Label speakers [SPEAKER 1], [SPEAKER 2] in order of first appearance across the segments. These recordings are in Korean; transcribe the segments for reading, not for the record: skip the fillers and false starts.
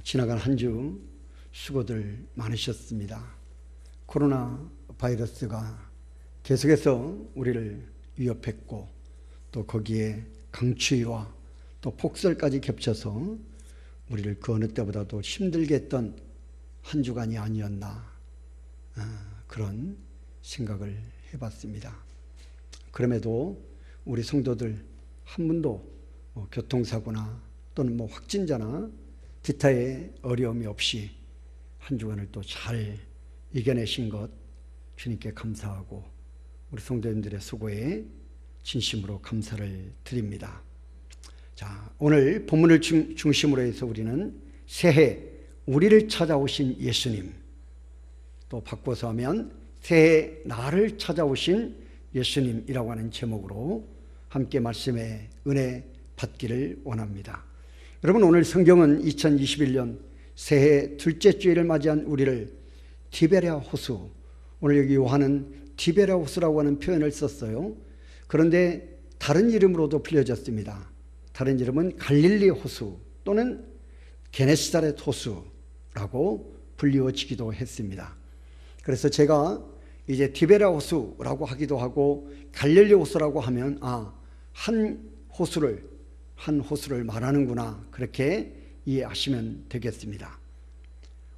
[SPEAKER 1] 지나간 한 주 수고들 많으셨습니다. 코로나 바이러스가 계속해서 우리를 위협했고 또 거기에 강추위와 또 폭설까지 겹쳐서 우리를 그 어느 때보다도 힘들게 했던 한 주간이 아니었나 그런 생각을 해봤습니다. 그럼에도 우리 성도들 한 분도 교통사고나 또는 확진자나 기타의 어려움이 없이 한 주간을 또 잘 이겨내신 것 주님께 감사하고 우리 성도님들의 수고에 진심으로 감사를 드립니다. 자, 오늘 본문을 중심으로 해서 우리는 새해 우리를 찾아오신 예수님, 또 바꿔서 하면 새해 나를 찾아오신 예수님이라고 하는 제목으로 함께 말씀의 은혜 받기를 원합니다. 여러분, 오늘 성경은 2021년 새해 둘째 주일을 맞이한 우리를 디베랴 호수, 오늘 여기 요한은 디베랴 호수라고 하는 표현을 썼어요. 그런데 다른 이름으로도 불려졌습니다. 다른 이름은 갈릴리 호수 또는 게네사렛 호수라고 불리워지기도 했습니다. 그래서 제가 이제 디베랴 호수라고 하기도 하고 갈릴리 호수라고 하면 한 호수를 말하는구나, 그렇게 이해하시면 되겠습니다.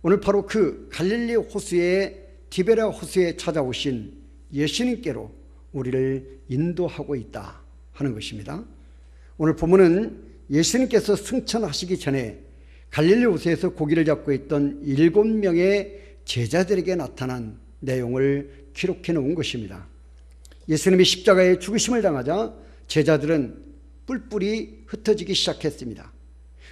[SPEAKER 1] 오늘 바로 그 갈릴리 호수에 디베랴 호수에 찾아오신 예수님께로 우리를 인도하고 있다 하는 것입니다. 오늘 본문은 예수님께서 승천하시기 전에 갈릴리 호수에서 고기를 잡고 있던 7명의 제자들에게 나타난 내용을 기록해 놓은 것입니다. 예수님이 십자가에 죽으심을 당하자 제자들은 뿔뿔이 흩어지기 시작했습니다.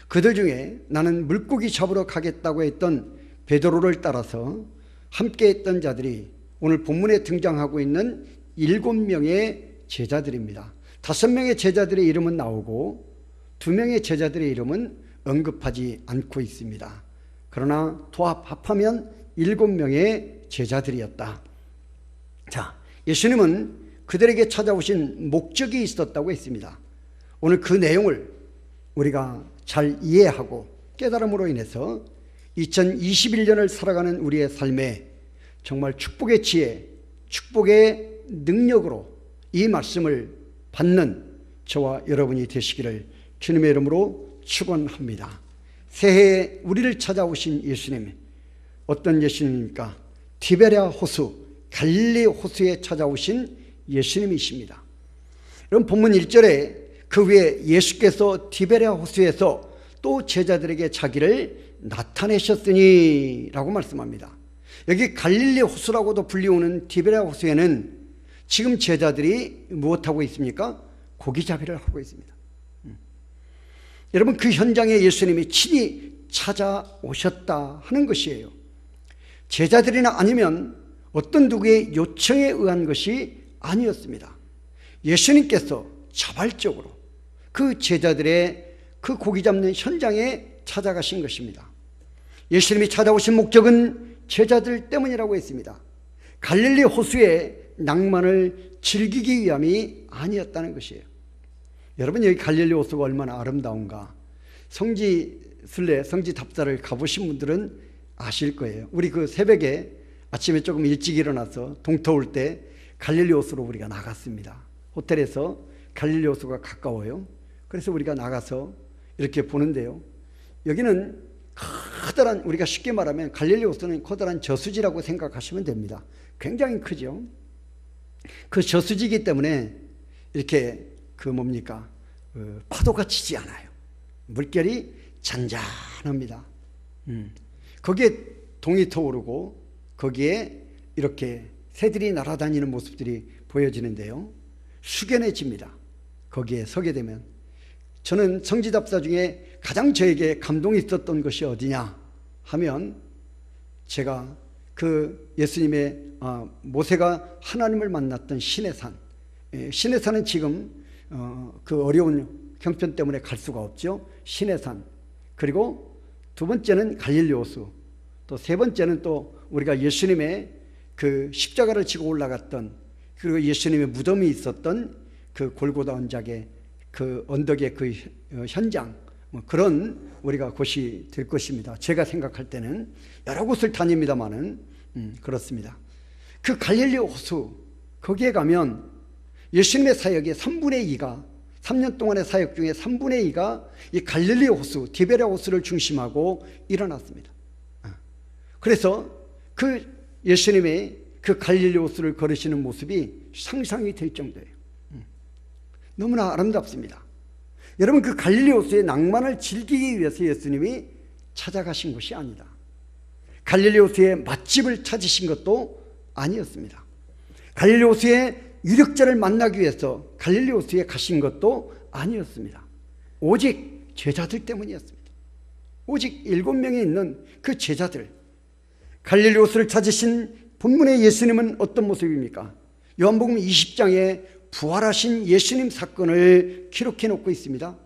[SPEAKER 1] 그들 중에 나는 물고기 잡으러 가겠다고 했던 베드로를 따라서 함께 했던 자들이 오늘 본문에 등장하고 있는 7명의 제자들입니다. 5명의 제자들의 이름은 나오고 2명의 제자들의 이름은 언급하지 않고 있습니다. 그러나 합하면 7명의 제자들이었다. 자, 예수님은 그들에게 찾아오신 목적이 있었다고 했습니다. 오늘 그 내용을 우리가 잘 이해하고 깨달음으로 인해서 2021년을 살아가는 우리의 삶에 정말 축복의 지혜, 축복의 능력으로 이 말씀을 받는 저와 여러분이 되시기를 주님의 이름으로 축원합니다. 새해에 우리를 찾아오신 예수님, 어떤 예수님입니까? 디베랴 호수, 갈릴리 호수에 찾아오신 예수님이십니다. 여러분, 본문 1절에 그 후에 예수께서 디베랴 호수에서 또 제자들에게 자기를 나타내셨으니 라고 말씀합니다. 여기 갈릴리 호수라고도 불리우는 디베랴 호수에는 지금 제자들이 무엇하고 있습니까? 고기잡이를 하고 있습니다. 여러분, 그 현장에 예수님이 친히 찾아오셨다 하는 것이에요. 제자들이나 아니면 어떤 누구의 요청에 의한 것이 아니었습니다. 예수님께서 자발적으로 그 제자들의 그 고기 잡는 현장에 찾아가신 것입니다. 예수님이 찾아오신 목적은 제자들 때문이라고 했습니다. 갈릴리 호수의 낭만을 즐기기 위함이 아니었다는 것이에요. 여러분, 여기 갈릴리 호수가 얼마나 아름다운가. 성지 답사를 가보신 분들은 아실 거예요. 우리 그 새벽에 아침에 조금 일찍 일어나서 동터울 때 갈릴리 호수로 우리가 나갔습니다. 호텔에서 갈릴리 호수가 가까워요. 그래서 우리가 나가서 이렇게 보는데요. 여기는 커다란, 우리가 쉽게 말하면 갈릴리 호수는 커다란 저수지라고 생각하시면 됩니다. 굉장히 크죠. 그 저수지이기 때문에 이렇게 파도가 치지 않아요. 물결이 잔잔합니다. 거기에 동이 터오르고 거기에 이렇게 새들이 날아다니는 모습들이 보여지는데요. 숙연해집니다. 거기에 서게 되면. 저는 성지답사 중에 가장 저에게 감동이 있었던 것이 어디냐 하면, 제가 그 예수님의 모세가 하나님을 만났던 시내산, 시내산은 지금 그 어려운 형편 때문에 갈 수가 없죠. 시내산, 그리고 두 번째는 갈릴리 호수, 또 세 번째는 또 우리가 예수님의 그 십자가를 지고 올라갔던, 그리고 예수님의 무덤이 있었던 그 골고다 언덕의 그 현장, 뭐 그런 우리가 곳이 될 것입니다. 제가 생각할 때는 여러 곳을 다닙니다마는 그렇습니다. 그 갈릴리 호수 거기에 가면 예수님의 사역의 3분의 2가 3년 동안의 사역 중에 3분의 2가 이 갈릴리 호수, 디베랴 호수를 중심하고 일어났습니다. 그래서 그 예수님의 그 갈릴리 호수를 걸으시는 모습이 상상이 될 정도예요. 너무나 아름답습니다. 여러분, 그 갈릴리 호수의 낭만을 즐기기 위해서 예수님이 찾아가신 것이 아니다. 갈릴리 호수의 맛집을 찾으신 것도 아니었습니다. 갈릴리 호수의 유력자를 만나기 위해서 갈릴리 호수에 가신 것도 아니었습니다. 오직 제자들 때문이었습니다. 오직 7명이 있는 그 제자들. 갈릴리 호수를 찾으신 본문의 예수님은 어떤 모습입니까? 요한복음 20장에 부활하신 예수님 사건을 기록해 놓고 있습니다.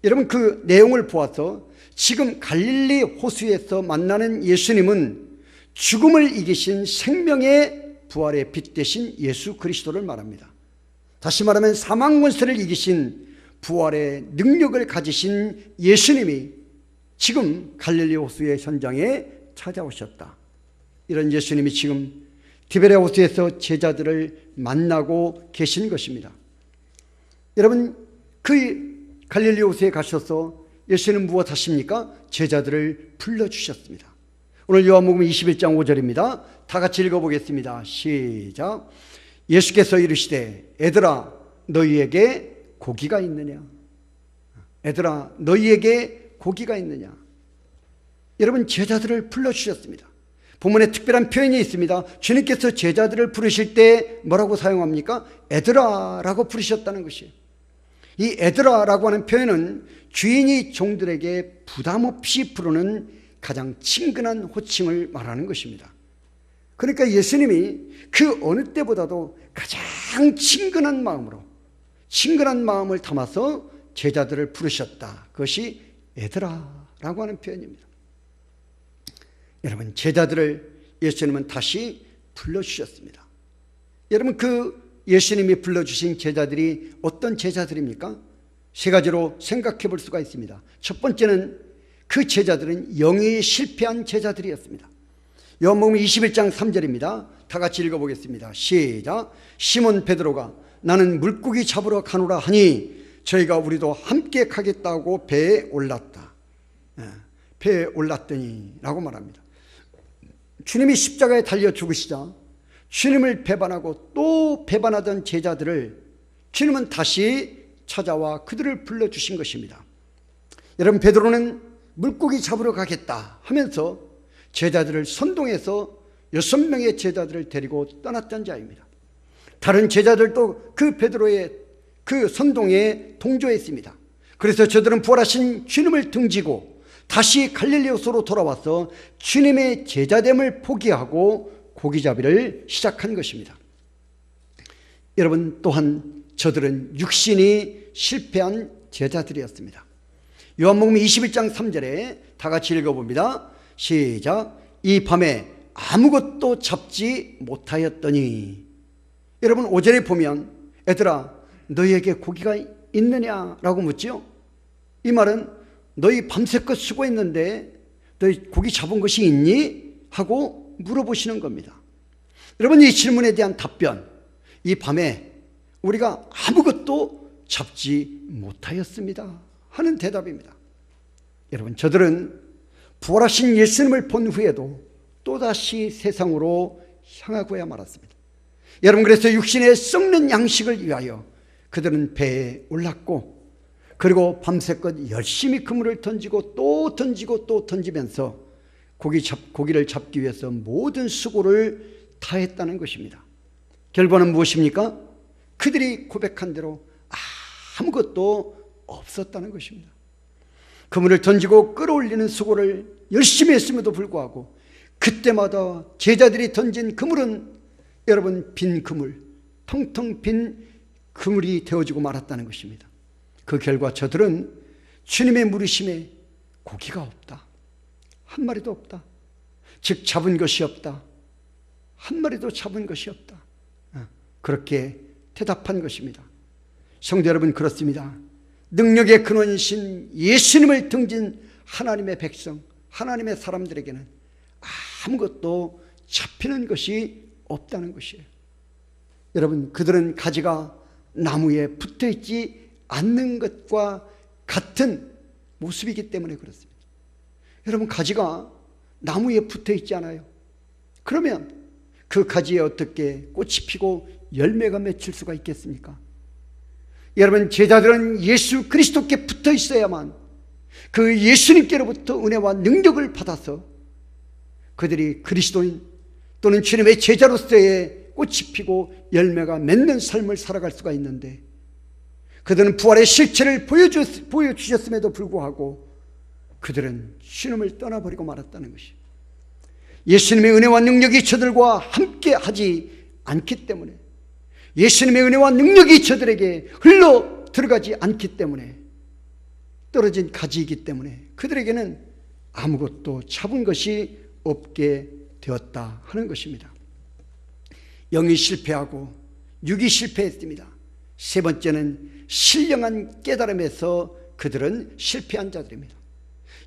[SPEAKER 1] 여러분, 그 내용을 보아서 지금 갈릴리 호수에서 만나는 예수님은 죽음을 이기신 생명의 부활의 빛 되신 예수 그리스도를 말합니다. 다시 말하면 사망 권세를 이기신 부활의 능력을 가지신 예수님이 지금 갈릴리 호수의 현장에 찾아오셨다. 이런 예수님이 지금 디베랴 호수에서 제자들을 만나고 계신 것입니다. 여러분, 그 갈릴리 호수에 가셔서 예수님은 무엇 하십니까? 제자들을 불러주셨습니다. 오늘 요한복음 21장 5절입니다. 다 같이 읽어보겠습니다. 시작. 예수께서 이르시되 애들아 너희에게 고기가 있느냐? 애들아 너희에게 고기가 있느냐? 여러분, 제자들을 불러주셨습니다. 본문에 특별한 표현이 있습니다. 주님께서 제자들을 부르실 때 뭐라고 사용합니까? 애들아 라고 부르셨다는 것이에요. 이 애들아 라고 하는 표현은 주인이 종들에게 부담 없이 부르는 가장 친근한 호칭을 말하는 것입니다. 그러니까 예수님이 그 어느 때보다도 가장 친근한 마음을 담아서 제자들을 부르셨다. 그것이 애들아 라고 하는 표현입니다. 여러분, 제자들을 예수님은 다시 불러주셨습니다. 여러분, 그 예수님이 불러주신 제자들이 어떤 제자들입니까? 세 가지로 생각해 볼 수가 있습니다. 첫 번째는 그 제자들은 영이 실패한 제자들이었습니다. 요한복음 21장 3절입니다. 다 같이 읽어보겠습니다. 시작. 시몬 베드로가 나는 물고기 잡으러 가노라 하니 저희가 우리도 함께 가겠다고 배에 올랐다. 배에 올랐더니 라고 말합니다. 주님이 십자가에 달려 죽으시자 주님을 배반하고 또 배반하던 제자들을 주님은 다시 찾아와 그들을 불러주신 것입니다. 여러분, 베드로는 물고기 잡으러 가겠다 하면서 제자들을 선동해서 6명의 제자들을 데리고 떠났던 자입니다. 다른 제자들도 그 베드로의 그 선동에 동조했습니다. 그래서 저들은 부활하신 주님을 등지고 다시 갈릴리 호수로 돌아와서 주님의 제자됨을 포기하고 고기잡이를 시작한 것입니다. 여러분, 또한 저들은 육신이 실패한 제자들이었습니다. 요한복음 21장 3절에 다 같이 읽어봅니다. 시작. 이 밤에 아무것도 잡지 못하였더니. 여러분, 5절에 보면 애들아 너희에게 고기가 있느냐라고 묻죠. 이 말은 너희 밤새껏 수고했는데 너희 고기 잡은 것이 있니? 하고 물어보시는 겁니다. 여러분, 이 질문에 대한 답변, 이 밤에 우리가 아무것도 잡지 못하였습니다 하는 대답입니다. 여러분, 저들은 부활하신 예수님을 본 후에도 또다시 세상으로 향하고야 말았습니다. 여러분, 그래서 육신의 썩는 양식을 위하여 그들은 배에 올랐고, 그리고 밤새껏 열심히 그물을 던지고 또 던지고 또 던지면서 고기를 잡기 위해서 모든 수고를 다했다는 것입니다. 결과는 무엇입니까? 그들이 고백한 대로 아무것도 없었다는 것입니다. 그물을 던지고 끌어올리는 수고를 열심히 했음에도 불구하고 그때마다 제자들이 던진 그물은 여러분 빈 그물, 텅텅 빈 그물이 되어지고 말았다는 것입니다. 그 결과 저들은 주님의 물으심에 고기가 없다, 한 마리도 없다, 즉 잡은 것이 없다, 한 마리도 잡은 것이 없다, 그렇게 대답한 것입니다. 성도 여러분, 그렇습니다. 능력의 근원이신 예수님을 등진 하나님의 백성, 하나님의 사람들에게는 아무것도 잡히는 것이 없다는 것이에요. 여러분, 그들은 가지가 나무에 붙어있지 않는 것과 같은 모습이기 때문에 그렇습니다. 여러분, 가지가 나무에 붙어있지 않아요. 그러면 그 가지에 어떻게 꽃이 피고 열매가 맺힐 수가 있겠습니까? 여러분, 제자들은 예수 그리스도께 붙어 있어야만 그 예수님께로부터 은혜와 능력을 받아서 그들이 그리스도인 또는 주님의 제자로서의 꽃이 피고 열매가 맺는 삶을 살아갈 수가 있는데, 그들은 부활의 실체를 보여주셨음에도 불구하고 그들은 주님을 떠나버리고 말았다는 것이, 예수님의 은혜와 능력이 저들과 함께 하지 않기 때문에, 예수님의 은혜와 능력이 저들에게 흘러 들어가지 않기 때문에, 떨어진 가지이기 때문에 그들에게는 아무것도 잡은 것이 없게 되었다 하는 것입니다. 영이 실패하고 육이 실패했습니다. 세 번째는 신령한 깨달음에서 그들은 실패한 자들입니다.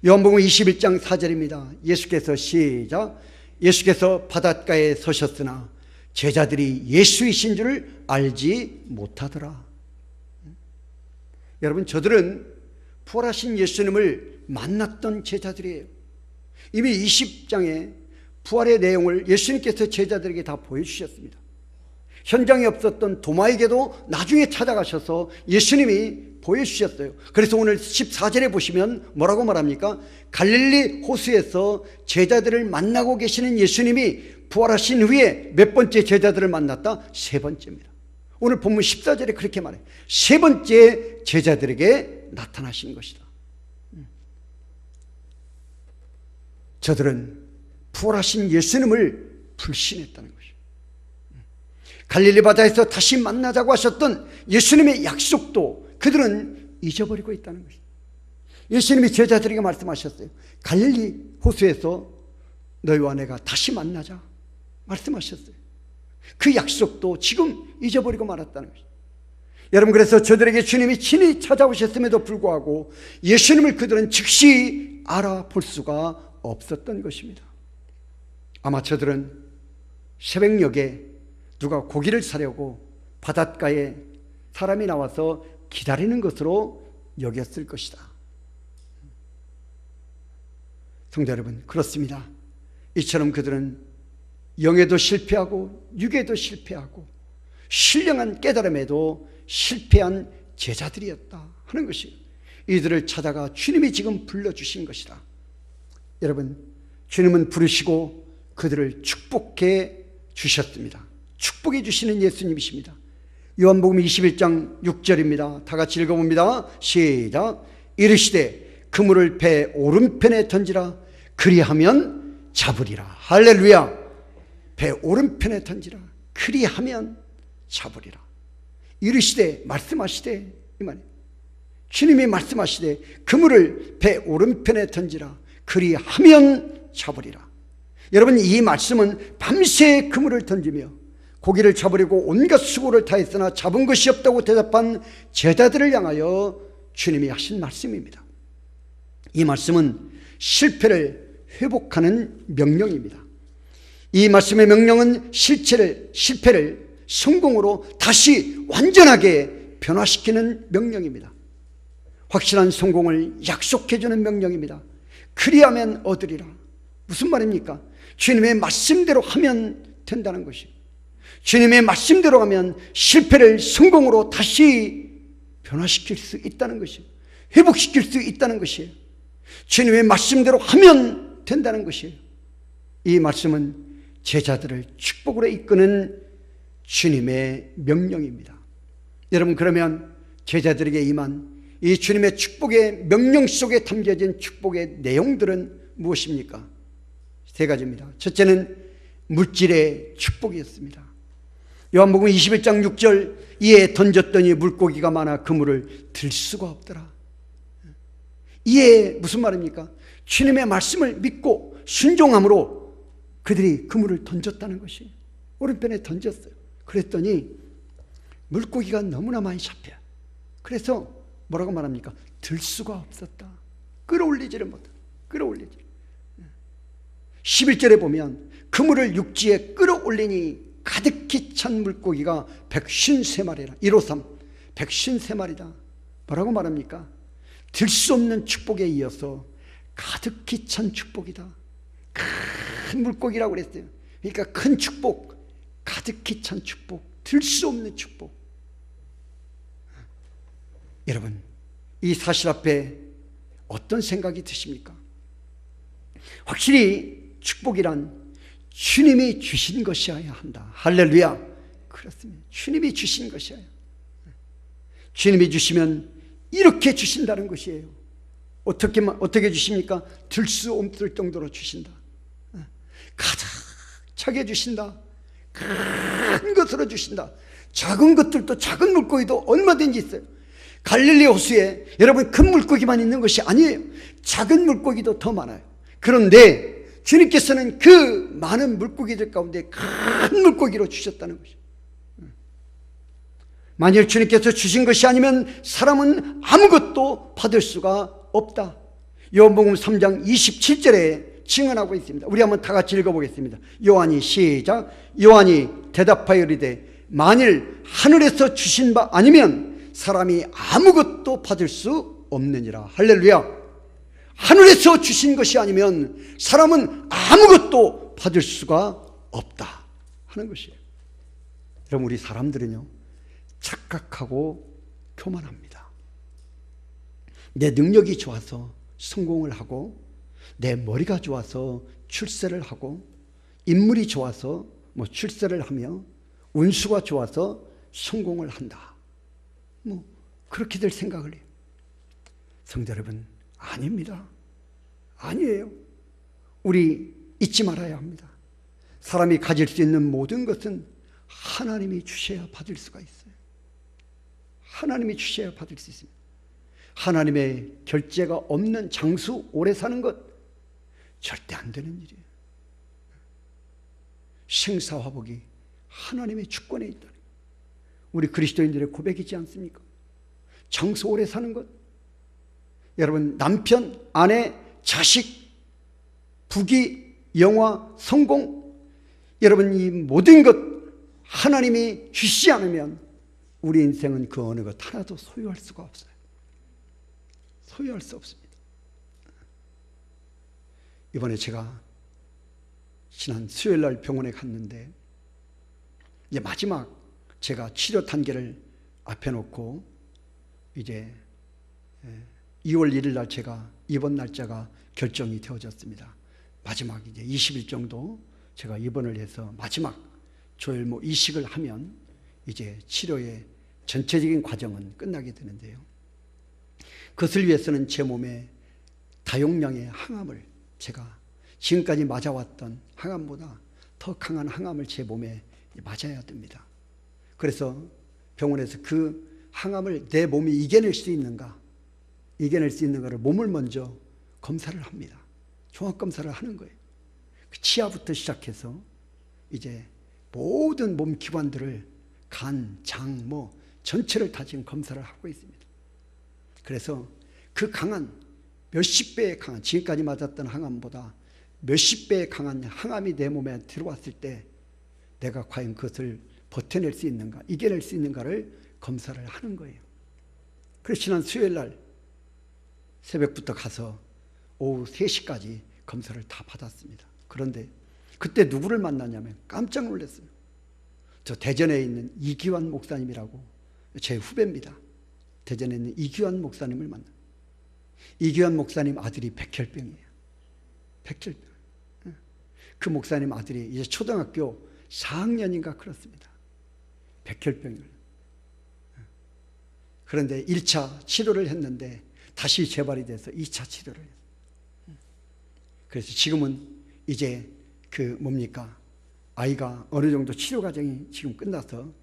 [SPEAKER 1] 요한복음 21장 4절입니다. 예수께서 시작, 예수께서 바닷가에 서셨으나 제자들이 예수이신 줄을 알지 못하더라. 여러분, 저들은 부활하신 예수님을 만났던 제자들이에요. 이미 20장에 부활의 내용을 예수님께서 제자들에게 다 보여주셨습니다. 현장에 없었던 도마에게도 나중에 찾아가셔서 예수님이 보여주셨어요. 그래서 오늘 14절에 보시면 뭐라고 말합니까? 갈릴리 호수에서 제자들을 만나고 계시는 예수님이 부활하신 후에 몇 번째 제자들을 만났다? 세 번째입니다. 오늘 본문 14절에 그렇게 말해요. 세 번째 제자들에게 나타나신 것이다. 저들은 부활하신 예수님을 불신했다는 것이죠. 갈릴리 바다에서 다시 만나자고 하셨던 예수님의 약속도 그들은 잊어버리고 있다는 것이죠. 예수님이 제자들에게 말씀하셨어요. 갈릴리 호수에서 너희와 내가 다시 만나자 말씀하셨어요. 그 약속도 지금 잊어버리고 말았다는 것이죠. 여러분, 그래서 저들에게 주님이 친히 찾아오셨음에도 불구하고 예수님을 그들은 즉시 알아볼 수가 없었던 것입니다. 아마 저들은 새벽녘에 누가 고기를 사려고 바닷가에 사람이 나와서 기다리는 것으로 여겼을 것이다. 성도 여러분, 그렇습니다. 이처럼 그들은 영에도 실패하고 육에도 실패하고 신령한 깨달음에도 실패한 제자들이었다 하는 것이, 이들을 찾아가 주님이 지금 불러주신 것이다. 여러분, 주님은 부르시고 그들을 축복해 주셨습니다. 축복해 주시는 예수님이십니다. 요한복음 21장 6절입니다. 다 같이 읽어봅니다. 시작. 이르시되 그물을 배 오른편에 던지라. 그리하면 잡으리라. 할렐루야. 배 오른편에 던지라. 그리하면 잡으리라. 이르시되, 말씀하시되, 이 말이에요. 주님이 말씀하시되 그물을 배 오른편에 던지라. 그리하면 잡으리라. 여러분, 이 말씀은 밤새 그물을 던지며 고기를 잡으려고 온갖 수고를 다했으나 잡은 것이 없다고 대답한 제자들을 향하여 주님이 하신 말씀입니다. 이 말씀은 실패를 회복하는 명령입니다. 이 말씀의 명령은 실패를 성공으로 다시 완전하게 변화시키는 명령입니다. 확실한 성공을 약속해주는 명령입니다. 그리하면 얻으리라. 무슨 말입니까? 주님의 말씀대로 하면 된다는 것이에요. 주님의 말씀대로 하면 실패를 성공으로 다시 변화시킬 수 있다는 것이에요. 회복시킬 수 있다는 것이에요. 주님의 말씀대로 하면 된다는 것이에요. 이 말씀은 제자들을 축복으로 이끄는 주님의 명령입니다. 여러분, 그러면 제자들에게 임한 이 주님의 축복의 명령 속에 담겨진 축복의 내용들은 무엇입니까? 세 가지입니다. 첫째는 물질의 축복이었습니다. 요한복음 21장 6절, 이에 던졌더니 물고기가 많아 그물을 들 수가 없더라. 이에 무슨 말입니까? 주님의 말씀을 믿고 순종함으로 그들이 그물을 던졌다는 것이, 오른편에 던졌어요. 그랬더니 물고기가 너무나 많이 잡혀요. 그래서 뭐라고 말합니까? 들 수가 없었다. 끌어올리지를 못한다. 끌어올리지. 11절에 보면 그물을 육지에 끌어올리니 가득히 찬 물고기가 153마리라. 153 153마리다. 뭐라고 말합니까? 들 수 없는 축복에 이어서 가득히 찬 축복이다. 큰 물고기라고 그랬어요. 그러니까 큰 축복, 가득히 찬 축복, 들 수 없는 축복. 여러분, 이 사실 앞에 어떤 생각이 드십니까? 확실히 축복이란 주님이 주신 것이어야 한다. 할렐루야. 그렇습니다. 주님이 주신 것이어야. 주님이 주시면 이렇게 주신다는 것이에요. 어떻게 주십니까? 들 수 없을 정도로 주신다. 가득 차게 주신다. 큰 것으로 주신다. 작은 것들도, 작은 물고기도 얼마든지 있어요. 갈릴리 호수에 여러분 큰 물고기만 있는 것이 아니에요. 작은 물고기도 더 많아요. 그런데 주님께서는 그 많은 물고기들 가운데 큰 물고기로 주셨다는 것이죠. 만일 주님께서 주신 것이 아니면 사람은 아무것도 받을 수가 없다. 요한복음 3장 27절에 증언하고 있습니다. 우리 한번 다 같이 읽어보겠습니다. 요한이 시작. 요한이 대답하여 이르되 만일 하늘에서 주신 바 아니면 사람이 아무것도 받을 수 없느니라. 할렐루야. 하늘에서 주신 것이 아니면 사람은 아무것도 받을 수가 없다 하는 것이에요. 여러분, 우리 사람들은요 착각하고 교만합니다. 내 능력이 좋아서 성공을 하고, 내 머리가 좋아서 출세를 하고, 인물이 좋아서 출세를 하며, 운수가 좋아서 성공을 한다. 그렇게들 생각을 해요. 성도 여러분, 아닙니다. 아니에요. 우리 잊지 말아야 합니다. 사람이 가질 수 있는 모든 것은 하나님이 주셔야 받을 수가 있어요. 하나님이 주셔야 받을 수 있습니다. 하나님의 결제가 없는 장수 오래 사는 것 절대 안 되는 일이에요. 생사화복이 하나님의 주권에 있다. 우리 그리스도인들의 고백이지 않습니까? 장수 오래 사는 것. 여러분, 남편, 아내, 자식, 부귀, 영화, 성공, 여러분 이 모든 것 하나님이 주시지 않으면 우리 인생은 그 어느 것 하나도 소유할 수가 없어요. 소유할 수 없습니다. 이번에 제가 지난 수요일 날 병원에 갔는데, 이제 마지막 제가 치료 단계를 앞에 놓고 이제 2월 1일 날 제가 입원 날짜가 결정이 되어졌습니다. 마지막 이제 20일 정도 제가 입원을 해서 마지막 조혈모 이식을 하면 이제 치료의 전체적인 과정은 끝나게 되는데요. 그것을 위해서는 제 몸에 다용량의 항암을, 제가 지금까지 맞아왔던 항암보다 더 강한 항암을 제 몸에 맞아야 됩니다. 그래서 병원에서 그 항암을 내 몸이 이겨낼 수 있는가를 몸을 먼저 검사를 합니다. 종합검사를 하는 거예요. 그 치아부터 시작해서 이제 모든 몸 기관들을 간, 장, 전체를 다 지금 검사를 하고 있습니다. 그래서 그 강한, 몇십 배의 강한, 지금까지 맞았던 항암보다 몇십 배의 강한 항암이 내 몸에 들어왔을 때 내가 과연 그것을 버텨낼 수 있는가, 이겨낼 수 있는가를 검사를 하는 거예요. 그래서 지난 수요일 날 새벽부터 가서 오후 3시까지 검사를 다 받았습니다. 그런데 그때 누구를 만났냐면 깜짝 놀랐어요. 저 대전에 있는 이기환 목사님이라고 제 후배입니다. 대전에 있는 이기환 목사님을 만나. 이기환 목사님 아들이 백혈병이에요. 백혈병. 그 목사님 아들이 이제 초등학교 4학년인가 그렇습니다. 백혈병을. 그런데 1차 치료를 했는데 다시 재발이 돼서 2차 치료를 했어요. 그래서 지금은 이제 아이가 어느 정도 치료 과정이 지금 끝나서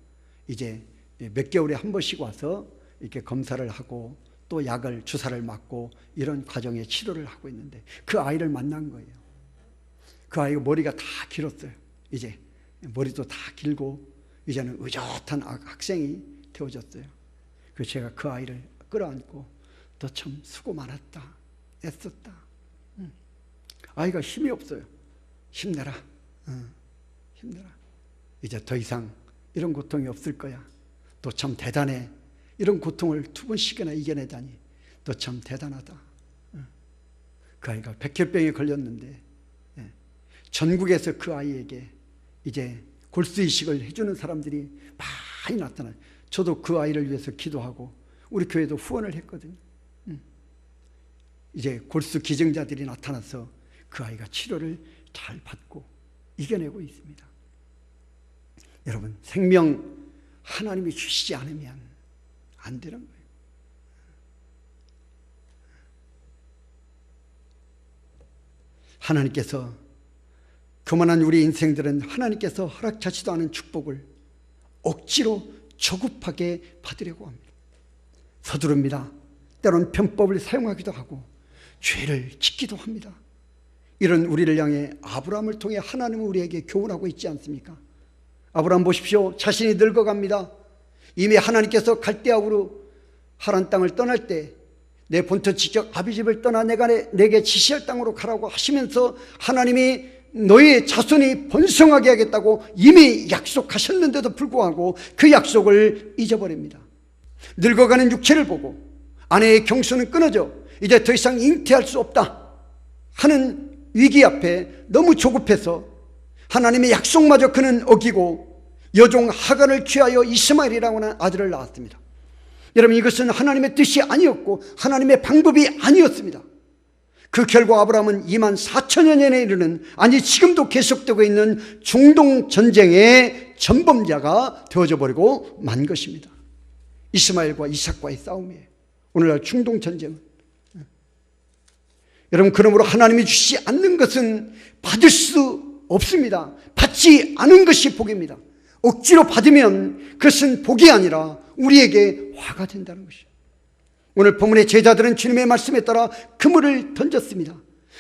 [SPEAKER 1] 이제 몇 개월에 한 번씩 와서 이렇게 검사를 하고 또 약을, 주사를 맞고 이런 과정의 치료를 하고 있는데 그 아이를 만난 거예요. 그 아이가 머리가 다 길었어요. 이제 머리도 다 길고 이제는 의젓한 학생이 되어졌어요. 그래서 제가 그 아이를 끌어안고 너 참 수고 많았다, 애썼다. 아이가 힘이 없어요. 힘내라, 힘내라. 이제 더 이상 이런 고통이 없을 거야. 너 참 대단해. 이런 고통을 2번씩이나 이겨내다니 너 참 대단하다. 그 아이가 백혈병에 걸렸는데 전국에서 그 아이에게 이제 골수이식을 해주는 사람들이 많이 나타나요. 저도 그 아이를 위해서 기도하고 우리 교회도 후원을 했거든요. 이제 골수 기증자들이 나타나서 그 아이가 치료를 잘 받고 이겨내고 있습니다. 여러분, 생명 하나님이 주시지 않으면 안 되는 거예요. 하나님께서 그만한 우리 인생들은 하나님께서 허락하지도 않은 축복을 억지로 조급하게 받으려고 합니다. 서두릅니다. 때로는 편법을 사용하기도 하고 죄를 짓기도 합니다. 이런 우리를 향해 아브라함을 통해 하나님은 우리에게 교훈하고 있지 않습니까? 아브라함 보십시오. 자신이 늙어갑니다. 이미 하나님께서 갈대아우르 하란 땅을 떠날 때 내 본토 지적 아비집을 떠나 내게 지시할 땅으로 가라고 하시면서 하나님이 너희 자손이 번성하게 하겠다고 이미 약속하셨는데도 불구하고 그 약속을 잊어버립니다. 늙어가는 육체를 보고 아내의 경수는 끊어져 이제 더 이상 잉태할 수 없다 하는 위기 앞에 너무 조급해서 하나님의 약속마저 그는 어기고 여종 하갈을 취하여 이스마엘이라고 하는 아들을 낳았습니다. 여러분, 이것은 하나님의 뜻이 아니었고 하나님의 방법이 아니었습니다. 그 결과 아브라함은 24,000년에 이르는, 아니 지금도 계속되고 있는 중동 전쟁의 전범자가 되어져 버리고 만 것입니다. 이스마엘과 이삭과의 싸움이에요. 오늘날 중동 전쟁은. 여러분, 그러므로 하나님이 주시지 않는 것은 받을 수 없습니다. 받지 않은 것이 복입니다. 억지로 받으면 그것은 복이 아니라 우리에게 화가 된다는 것이죠. 오늘 본문의 제자들은 주님의 말씀에 따라 그물을 던졌습니다.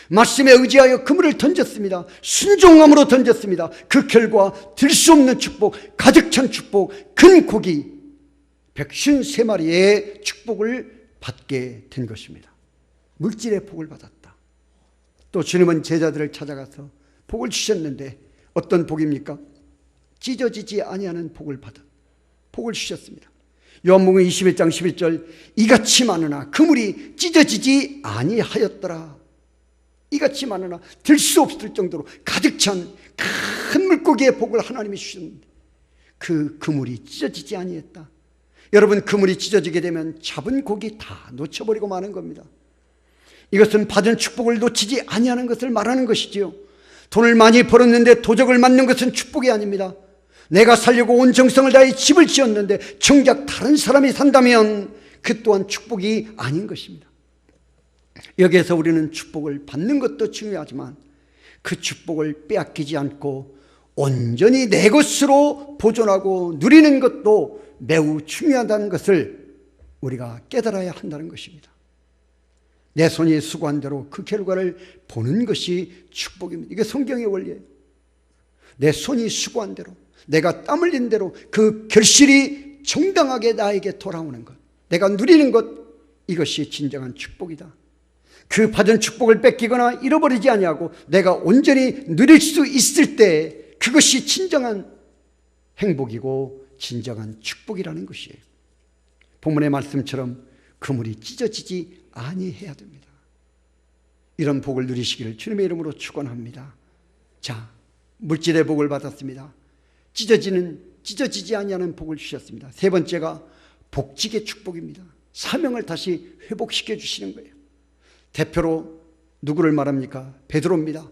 [SPEAKER 1] 말씀에 의지하여 그물을 던졌습니다. 순종함으로 던졌습니다. 그 결과 들 수 없는 축복, 가득 찬 축복, 큰 고기 153마리의 축복을 받게 된 것입니다. 물질의 복을 받았다. 또 주님은 제자들을 찾아가서 복을 주셨는데 어떤 복입니까? 찢어지지 아니하는 복을 주셨습니다. 요한복음 21장 11절, 이같이 많으나 그물이 찢어지지 아니하였더라. 이같이 많으나 들 수 없을 정도로 가득 찬 큰 물고기의 복을 하나님이 주셨는데 그 그물이 찢어지지 아니했다. 여러분, 그물이 찢어지게 되면 잡은 고기 다 놓쳐버리고 마는 겁니다. 이것은 받은 축복을 놓치지 아니하는 것을 말하는 것이지요. 돈을 많이 벌었는데 도적을 맞는 것은 축복이 아닙니다. 내가 살려고 온 정성을 다해 집을 지었는데 정작 다른 사람이 산다면 그 또한 축복이 아닌 것입니다. 여기에서 우리는 축복을 받는 것도 중요하지만 그 축복을 빼앗기지 않고 온전히 내 것으로 보존하고 누리는 것도 매우 중요하다는 것을 우리가 깨달아야 한다는 것입니다. 내 손이 수고한 대로 그 결과를 보는 것이 축복입니다. 이게 성경의 원리예요. 내 손이 수고한 대로, 내가 땀 흘린 대로 그 결실이 정당하게 나에게 돌아오는 것, 내가 누리는 것, 이것이 진정한 축복이다. 그 받은 축복을 뺏기거나 잃어버리지 아니하고 내가 온전히 누릴 수 있을 때 그것이 진정한 행복이고 진정한 축복이라는 것이에요. 본문의 말씀처럼 그물이 찢어지지 아니해야 됩니다. 이런 복을 누리시기를 주님의 이름으로 축원합니다. 자, 물질의 복을 받았습니다. 찢어지지 아니하는 복을 주셨습니다. 세 번째가 복직의 축복입니다. 사명을 다시 회복시켜 주시는 거예요. 대표로 누구를 말합니까? 베드로입니다.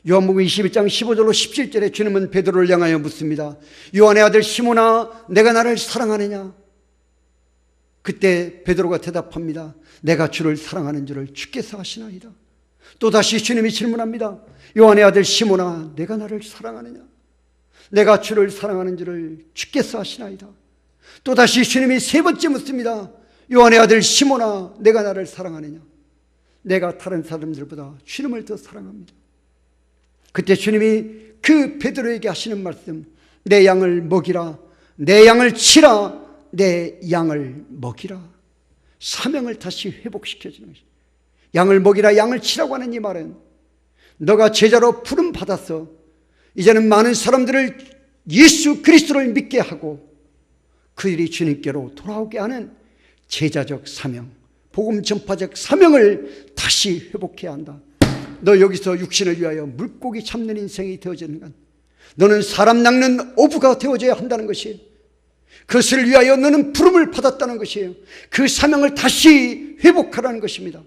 [SPEAKER 1] 요한복음 21장 15절로 17절에 주님은 베드로를 향하여 묻습니다. 요한의 아들 시몬아, 내가 나를 사랑하느냐? 그때 베드로가 대답합니다. 내가 주를 사랑하는 줄을 주께서 아시나이다. 또다시 주님이 질문합니다. 요한의 아들 시몬아, 내가 나를 사랑하느냐? 내가 주를 사랑하는 줄을 주께서 아시나이다. 또다시 주님이 세 번째 묻습니다. 요한의 아들 시몬아, 내가 나를 사랑하느냐? 내가 다른 사람들보다 주님을 더 사랑합니다. 그때 주님이 그 베드로에게 하시는 말씀, 내 양을 먹이라, 내 양을 치라, 내 양을 먹이라. 사명을 다시 회복시켜주는 것이다. 양을 먹이라 양을 치라고 하는 이 말은 너가 제자로 부름 받았어. 이제는 많은 사람들을 예수 그리스도를 믿게 하고 그들이 주님께로 돌아오게 하는 제자적 사명, 복음 전파적 사명을 다시 회복해야 한다. 너 여기서 육신을 위하여 물고기 잡는 인생이 되어지는 건 너는 사람 낚는 어부가 되어져야 한다는 것이에요. 그것을 위하여 너는 부름을 받았다는 것이에요. 그 사명을 다시 회복하라는 것입니다.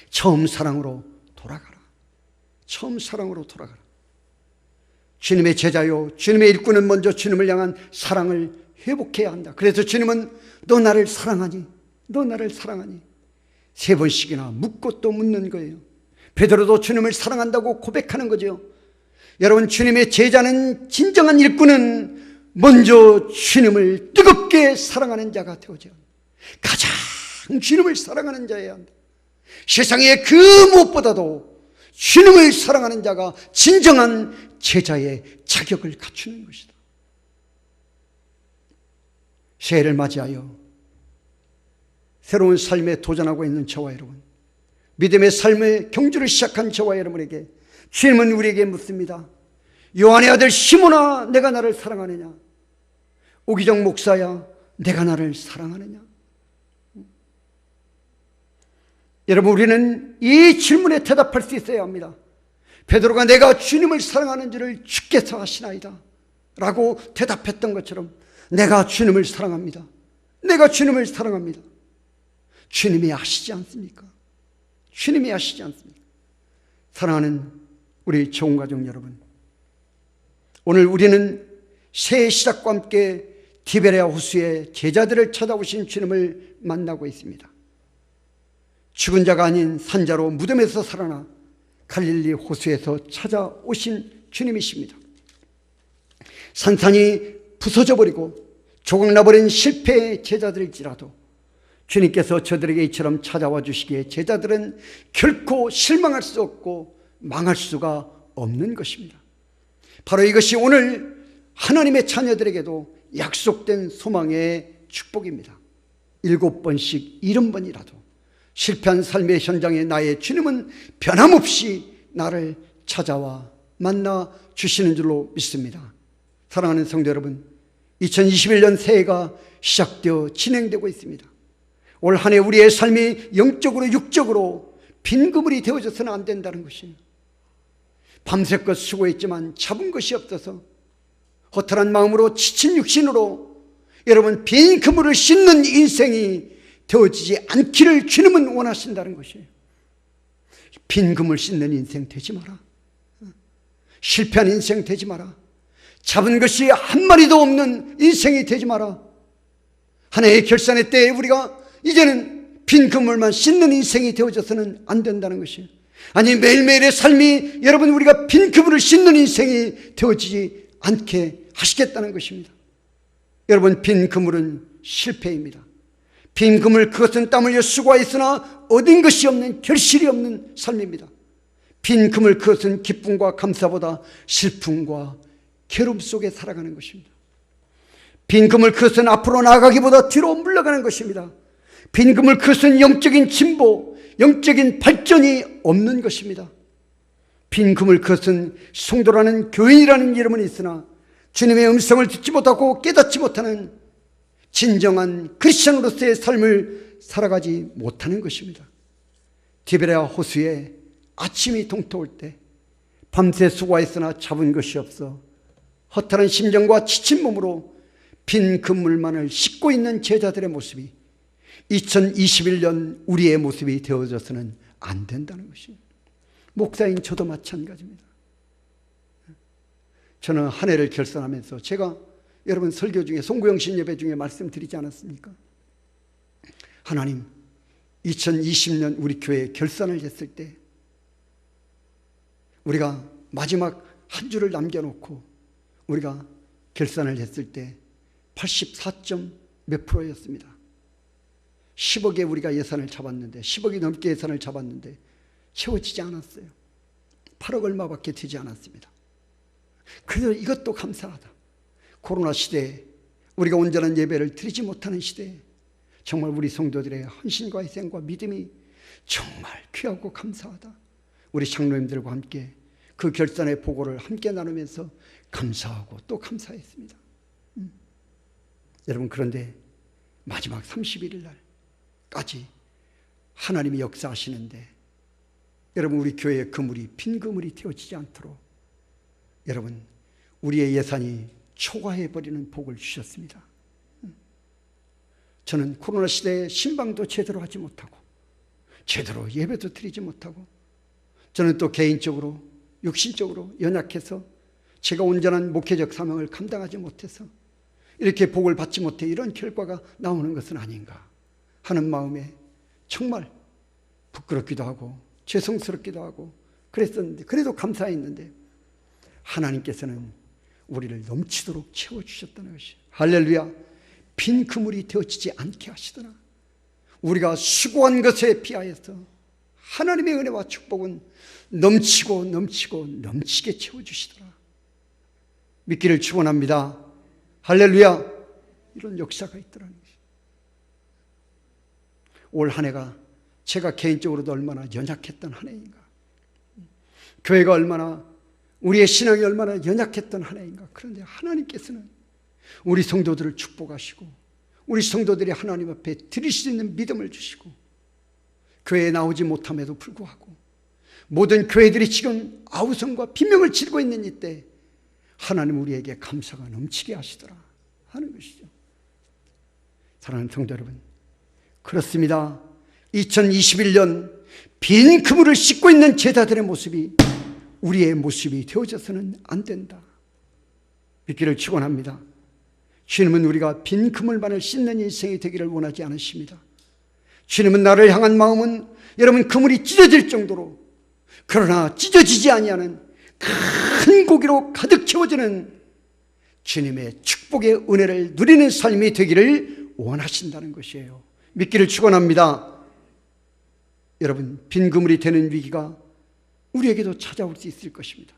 [SPEAKER 1] 처음 사랑으로 돌아가라. 처음 사랑으로 돌아가라. 주님의 제자요, 주님의 일꾼은 먼저 주님을 향한 사랑을 회복해야 한다. 그래서 주님은 너 나를 사랑하니? 너 나를 사랑하니? 3번씩이나 묻고 또 묻는 거예요. 베드로도 주님을 사랑한다고 고백하는 거죠. 여러분, 주님의 제자는, 진정한 일꾼은 먼저 주님을 뜨겁게 사랑하는 자가 되어져 가장 주님을 사랑하는 자여야 한다. 세상에 그 무엇보다도 주님을 사랑하는 자가 진정한 제자의 자격을 갖추는 것이다. 새해를 맞이하여 새로운 삶에 도전하고 있는 저와 여러분, 믿음의 삶의 경주를 시작한 저와 여러분에게 주님은 우리에게 묻습니다. 요한의 아들 시몬아, 내가 나를 사랑하느냐? 오기정 목사야, 내가 나를 사랑하느냐? 여러분, 우리는 이 질문에 대답할 수 있어야 합니다. 베드로가 내가 주님을 사랑하는 줄을 주께서 아시나이다 라고 대답했던 것처럼 내가 주님을 사랑합니다. 내가 주님을 사랑합니다. 주님이 아시지 않습니까? 주님이 아시지 않습니까? 사랑하는 우리 좋은 가족 여러분, 오늘 우리는 새해 시작과 함께 디베레아 호수의 제자들을 찾아오신 주님을 만나고 있습니다. 죽은 자가 아닌 산자로 무덤에서 살아나 갈릴리 호수에서 찾아오신 주님이십니다. 산산이 부서져 버리고 조각나버린 실패의 제자들일지라도 주님께서 저들에게 이처럼 찾아와 주시기에 제자들은 결코 실망할 수 없고 망할 수가 없는 것입니다. 바로 이것이 오늘 하나님의 자녀들에게도 약속된 소망의 축복입니다. 7번씩 70번이라도 실패한 삶의 현장에 나의 주님은 변함없이 나를 찾아와 만나 주시는 줄로 믿습니다. 사랑하는 성도 여러분, 2021년 새해가 시작되어 진행되고 있습니다. 올 한 해 우리의 삶이 영적으로 육적으로 빈 그물이 되어져서는 안 된다는 것이에요. 밤새껏 수고했지만 잡은 것이 없어서 허탈한 마음으로 지친 육신으로 여러분 빈 그물을 씻는 인생이 되어지지 않기를 주님은 원하신다는 것이에요. 빈 그물 씻는 인생 되지 마라. 실패한 인생 되지 마라. 잡은 것이 한 마리도 없는 인생이 되지 마라. 한 해의 결산의 때에 우리가 이제는 빈 그물만 씻는 인생이 되어져서는 안 된다는 것이에요. 아니, 매일매일의 삶이 여러분 우리가 빈 그물을 씻는 인생이 되어지지 않게 하시겠다는 것입니다. 여러분, 빈 그물은 실패입니다. 빈 그물, 그것은 땀 흘려 수고하였으나 얻은 것이 없는, 결실이 없는 삶입니다. 빈 그물, 그것은 기쁨과 감사보다 슬픔과 괴로움 속에 살아가는 것입니다. 빈 그물, 그것은 앞으로 나아가기보다 뒤로 물러가는 것입니다. 빈 그물, 그것은 영적인 진보, 영적인 발전이 없는 것입니다. 빈 그물, 그것은 성도라는 교인이라는 이름은 있으나 주님의 음성을 듣지 못하고 깨닫지 못하는 진정한 크리스천으로서의 삶을 살아가지 못하는 것입니다. 디베레아 호수에 아침이 동토올 때 밤새 수고하였으나 잡은 것이 없어 허탈한 심정과 지친 몸으로 빈 그물만을 씻고 있는 제자들의 모습이 2021년 우리의 모습이 되어져서는 안 된다는 것입니다. 목사인 저도 마찬가지입니다. 저는 한 해를 결산하면서 제가 여러분 설교 중에 송구영신 예배 중에 말씀드리지 않았습니까? 하나님, 2020년 우리 교회 결산을 했을 때 우리가 마지막 한 주를 남겨놓고 우리가 결산을 했을 때 84점 몇 %였습니다. 10억에 우리가 예산을 잡았는데 10억이 넘게 예산을 잡았는데 채워지지 않았어요. 8억 얼마밖에 되지 않았습니다. 그래서 이것도 감사하다. 코로나 시대에 우리가 온전한 예배를 드리지 못하는 시대에 정말 우리 성도들의 헌신과 희생과 믿음이 정말 귀하고 감사하다. 우리 장로님들과 함께 그 결산의 보고를 함께 나누면서 감사하고 또 감사했습니다. 여러분, 그런데 마지막 31일 날까지 하나님이 역사하시는데 여러분, 우리 교회의 그물이 빈 그물이 되어지지 않도록 여러분, 우리의 예산이 초과해버리는 복을 주셨습니다. 저는 코로나 시대에 신방도 제대로 하지 못하고 제대로 예배도 드리지 못하고 저는 또 개인적으로 육신적으로 연약해서 제가 온전한 목회적 사명을 감당하지 못해서 이렇게 복을 받지 못해 이런 결과가 나오는 것은 아닌가 하는 마음에 정말 부끄럽기도 하고 죄송스럽기도 하고 그랬었는데, 그래도 감사했는데 하나님께서는 우리를 넘치도록 채워주셨다는 것이, 할렐루야. 빈 그물이 되어지지 않게 하시더라. 우리가 수고한 것에 비하여서 하나님의 은혜와 축복은 넘치고 넘치고 넘치게 채워주시더라. 믿기를 축원합니다. 할렐루야. 이런 역사가 있더라는 것이. 올 한 해가 제가 개인적으로도 얼마나 연약했던 한 해인가, 교회가 얼마나, 우리의 신앙이 얼마나 연약했던 한 해인가. 그런데 하나님께서는 우리 성도들을 축복하시고 우리 성도들이 하나님 앞에 드릴 수 있는 믿음을 주시고, 교회에 나오지 못함에도 불구하고 모든 교회들이 지금 아우성과 비명을 지르고 있는 이때 하나님 우리에게 감사가 넘치게 하시더라 하는 것이죠. 사랑하는 성도 여러분, 그렇습니다. 2021년 빈 그물을 씻고 있는 제자들의 모습이 우리의 모습이 되어져서는 안 된다. 믿기를 축원합니다. 주님은 우리가 빈 그물만을 씻는 인생이 되기를 원하지 않으십니다. 주님은 나를 향한 마음은 여러분 그물이 찢어질 정도로, 그러나 찢어지지 아니하는 큰 고기로 가득 채워지는 주님의 축복의 은혜를 누리는 삶이 되기를 원하신다는 것이에요. 믿기를 축원합니다. 여러분, 빈 그물이 되는 위기가 우리에게도 찾아올 수 있을 것입니다.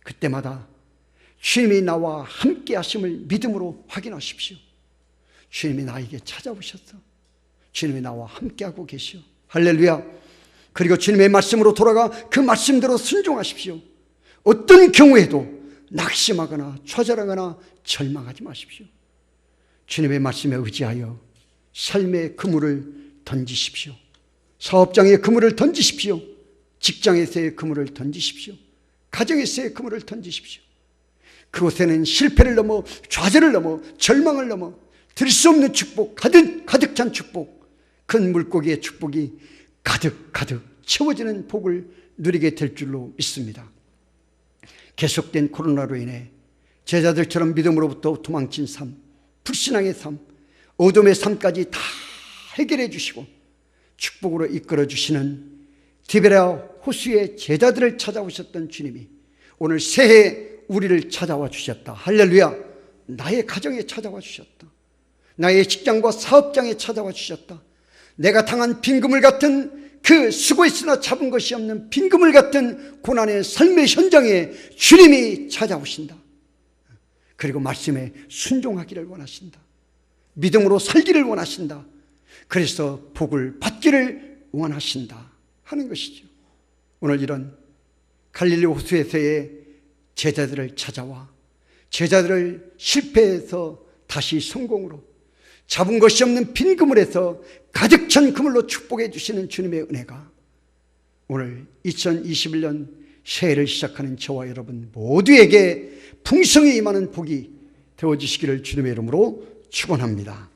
[SPEAKER 1] 그때마다 주님이 나와 함께 하심을 믿음으로 확인하십시오. 주님이 나에게 찾아오셨어. 주님이 나와 함께하고 계시오. 할렐루야. 그리고 주님의 말씀으로 돌아가 그 말씀대로 순종하십시오. 어떤 경우에도 낙심하거나 좌절하거나 절망하지 마십시오. 주님의 말씀에 의지하여 삶의 그물을 던지십시오. 사업장의 그물을 던지십시오. 직장에서의 그물을 던지십시오. 가정에서의 그물을 던지십시오. 그곳에는 실패를 넘어 좌절을 넘어 절망을 넘어 드릴 수 없는 축복, 가득 찬 축복, 큰 물고기의 축복이 가득 채워지는 복을 누리게 될 줄로 믿습니다. 계속된 코로나로 인해 제자들처럼 믿음으로부터 도망친 삶, 불신앙의 삶, 어둠의 삶까지 다 해결해 주시고 축복으로 이끌어 주시는 디베랴 호수의 제자들을 찾아오셨던 주님이 오늘 새해 우리를 찾아와 주셨다. 할렐루야. 나의 가정에 찾아와 주셨다. 나의 직장과 사업장에 찾아와 주셨다. 내가 당한 빈그물 같은 그 수고했으나 잡은 것이 없는 빈그물 같은 고난의 삶의 현장에 주님이 찾아오신다. 그리고 말씀에 순종하기를 원하신다. 믿음으로 살기를 원하신다. 그래서 복을 받기를 원하신다 하는 것이죠. 오늘 이런 갈릴리 호수에서의 제자들을 찾아와 제자들을 실패해서 다시 성공으로, 잡은 것이 없는 빈 그물에서 가득 찬 그물로 축복해 주시는 주님의 은혜가 오늘 2021년 새해를 시작하는 저와 여러분 모두에게 풍성히 임하는 복이 되어주시기를 주님의 이름으로 축원합니다.